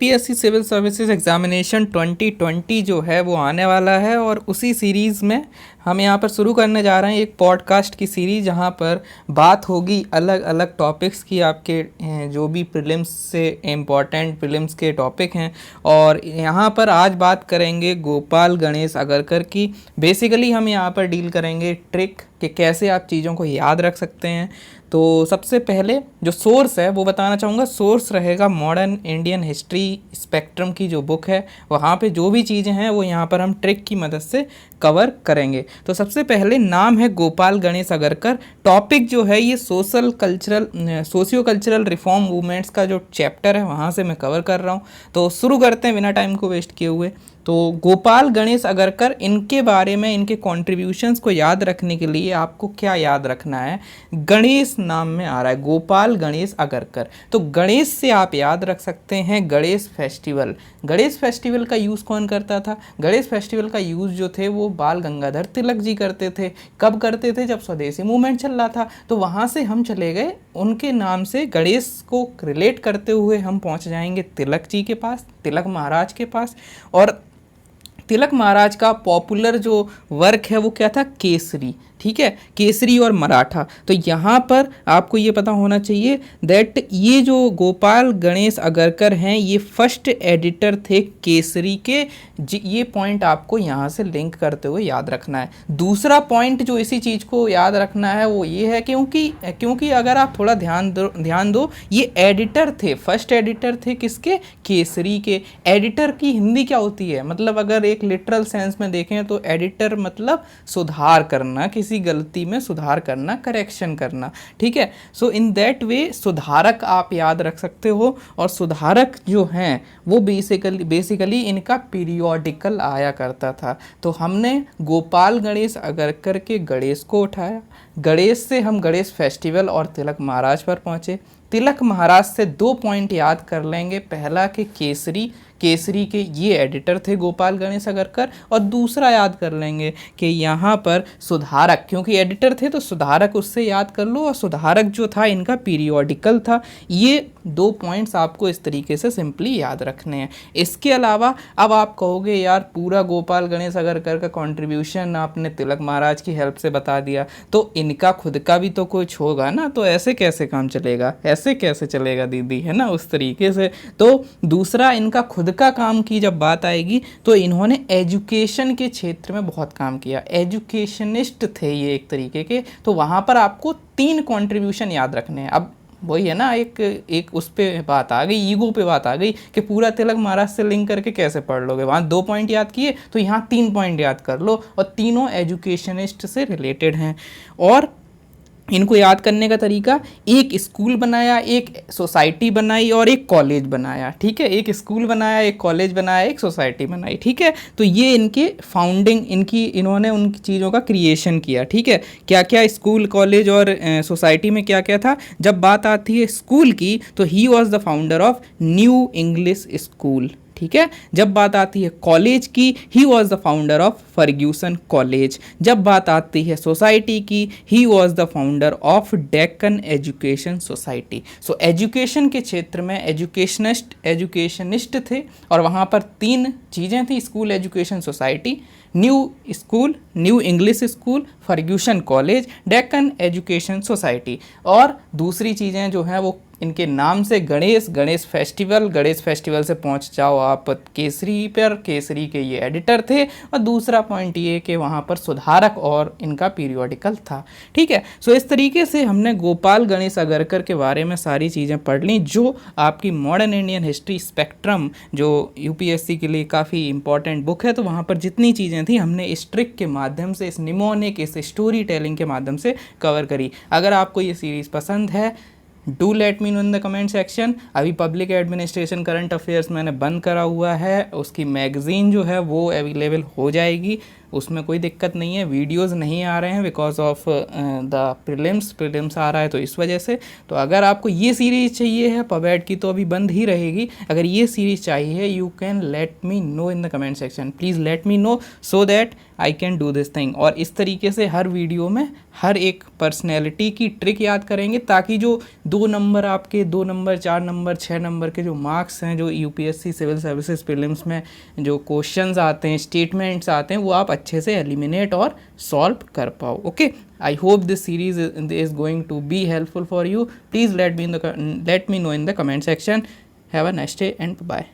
UPSC civil services examination 2020 जो है वो आने वाला है और उसी सीरीज़ में हम यहाँ पर शुरू करने जा रहे हैं एक पॉडकास्ट की सीरीज़, जहाँ पर बात होगी अलग अलग टॉपिक्स की, आपके जो भी प्रीलिम्स से इम्पॉर्टेंट प्रीलिम्स के टॉपिक हैं। और यहाँ पर आज बात करेंगे गोपाल गणेश अगरकर की। बेसिकली हम यहाँ पर डील करेंगे ट्रिक कि कैसे आप चीज़ों को याद रख सकते हैं। तो सबसे पहले जो सोर्स है वो बताना चाहूँगा, सोर्स रहेगा मॉडर्न इंडियन हिस्ट्री स्पेक्ट्रम की जो बुक है, वहाँ पे जो भी चीज़ें हैं वो यहाँ पर हम ट्रिक की मदद से कवर करेंगे। तो सबसे पहले नाम है गोपाल गणेश अगरकर। टॉपिक जो है ये सोशियो कल्चरल रिफॉर्म मूवमेंट्स का जो चैप्टर है वहाँ से मैं कवर कर रहा हूँ। तो शुरू करते हैं बिना टाइम को वेस्ट किए हुए। तो गोपाल गणेश अगरकर, इनके बारे में, इनके कॉन्ट्रीब्यूशंस को याद रखने के लिए आपको क्या याद रखना है, गणेश नाम में आ रहा है गोपाल गणेश अगरकर, तो गणेश से आप याद रख सकते हैं गणेश फेस्टिवल। गणेश फेस्टिवल का यूज़ कौन करता था? गणेश फेस्टिवल का यूज़ जो थे वो बाल गंगाधर तिलक जी करते थे। कब करते थे? जब स्वदेशी मूवमेंट चल रहा था। तो वहाँ से हम चले गए, उनके नाम से गणेश को रिलेट करते हुए हम पहुँच जाएंगे तिलक जी के पास, तिलक महाराज के पास। और तिलक महाराज का पॉपुलर जो वर्क है वो क्या था? केसरी। ठीक है, केसरी और मराठा। तो यहाँ पर आपको ये पता होना चाहिए दैट ये जो गोपाल गणेश अगरकर हैं ये फर्स्ट एडिटर थे केसरी के। ये पॉइंट आपको यहाँ से लिंक करते हुए याद रखना है। दूसरा पॉइंट जो इसी चीज़ को याद रखना है वो ये है, क्योंकि अगर आप थोड़ा ध्यान दो, ये एडिटर थे, फर्स्ट एडिटर थे किसके? केसरी के। एडिटर की हिंदी क्या होती है? मतलब अगर एक लिटरल सेंस में देखें तो एडिटर मतलब सुधार करना, किसी गलती में सुधार करना, करेक्शन करना। ठीक है, सो इन दैट वे सुधारक आप याद रख सकते हो। और सुधारक जो हैं वो बेसिकली इनका पीरियोडिकल आया करता था। तो हमने गोपाल गणेश अगरकर के गणेश को उठाया, गणेश से हम गणेश फेस्टिवल और तिलक महाराज पर पहुँचे। तिलक महाराज से 2 पॉइंट याद कर लेंगे। पहला कि केसरी के ये एडिटर थे गोपाल गणेश अगरकर, और दूसरा याद कर लेंगे कि यहाँ पर सुधारक, क्योंकि एडिटर थे तो सुधारक उससे याद कर लो, और सुधारक जो था इनका पीरियोडिकल था। ये 2 पॉइंट्स आपको इस तरीके से सिंपली याद रखने हैं। इसके अलावा अब आप कहोगे यार पूरा गोपाल गणेश अगरकर का कंट्रीब्यूशन आपने तिलक महाराज की हेल्प से बता दिया, तो इनका खुद का भी तो कुछ होगा ना, तो ऐसे कैसे काम चलेगा, ऐसे कैसे चलेगा दीदी, है ना, उस तरीके से। तो दूसरा, इनका खुद का काम की जब बात आएगी तो इन्होंने एजुकेशन के क्षेत्र में बहुत काम किया, एजुकेशनिस्ट थे ये एक तरीके के। तो वहाँ पर आपको 3 कंट्रीब्यूशन याद रखने हैं। अब वही है ना, एक उस पे बात आ गई, ईगो पे बात आ गई कि पूरा तिलक महाराज से लिंक करके कैसे पढ़ लोगे। वहाँ 2 पॉइंट याद किए तो यहाँ 3 पॉइंट याद कर लो, और तीनों एजुकेशनिस्ट से रिलेटेड हैं। और इनको याद करने का तरीका, एक स्कूल बनाया, एक सोसाइटी बनाई और एक कॉलेज बनाया। ठीक है, एक स्कूल बनाया, एक कॉलेज बनाया, एक सोसाइटी बनाई। ठीक है, तो ये इनके फाउंडिंग, इन्होंने उन चीज़ों का क्रिएशन किया। ठीक है, क्या क्या स्कूल, कॉलेज और सोसाइटी में क्या क्या था। जब बात आती है स्कूल की तो he was the founder of new English school. ठीक है, जब बात आती है कॉलेज की, he was the founder of Fergusson college. जब बात आती है सोसाइटी की, he was the founder of Deccan education society. So education के क्षेत्र में एजुकेशनिस्ट थे, और वहाँ पर 3 चीज़ें थी, school, education, society, new English school, Fergusson college, Deccan education society. और दूसरी चीज़ें जो हैं वो इनके नाम से, गणेश फेस्टिवल से पहुंच जाओ आप केसरी पर, केसरी के ये एडिटर थे। और दूसरा पॉइंट ये कि वहाँ पर सुधारक और इनका पीरियोडिकल था। ठीक है, सो इस तरीके से हमने गोपाल गणेश अगरकर के बारे में सारी चीज़ें पढ़ ली, जो आपकी मॉडर्न इंडियन हिस्ट्री स्पेक्ट्रम जो यूपीएससी के लिए काफ़ी इंपॉर्टेंट बुक है, तो वहाँ पर जितनी चीज़ें थी हमने इस ट्रिक के माध्यम से, इस निमोनिक, इस स्टोरी टेलिंग के माध्यम से कवर करी। अगर आपको ये सीरीज़ पसंद है, do let me know in the comment section. अभी पब्लिक एडमिनिस्ट्रेशन करंट अफेयर्स मैंने बंद करा हुआ है, उसकी मैगज़ीन जो है वो अवेलेबल हो जाएगी, उसमें कोई दिक्कत नहीं है। वीडियोज़ नहीं आ रहे हैं बिकॉज ऑफ द प्रीलिम्स आ रहा है तो इस वजह से। तो अगर आपको ये सीरीज़ चाहिए है, पबेट की तो अभी बंद ही रहेगी, अगर ये सीरीज़ चाहिए you can let me know in the comment section, please let me no so that I can do this thing. और इस तरीके से हर वीडियो में हर एक पर्सनैलिटी की ट्रिक याद करेंगे, ताकि जो 2 नंबर आपके 2 नंबर 4 नंबर 6 नंबर के जो मार्क्स हैं, जो यूपीएससी सिविल सर्विसेज प्रीलिम्स में जो क्वेश्चंस आते हैं, स्टेटमेंट्स आते हैं, वो आप अच्छे से एलिमिनेट और सॉल्व कर पाओ। Okay, I hope this series is going to be helpful for you. Please let me know in the comment section. Have a nice day and bye.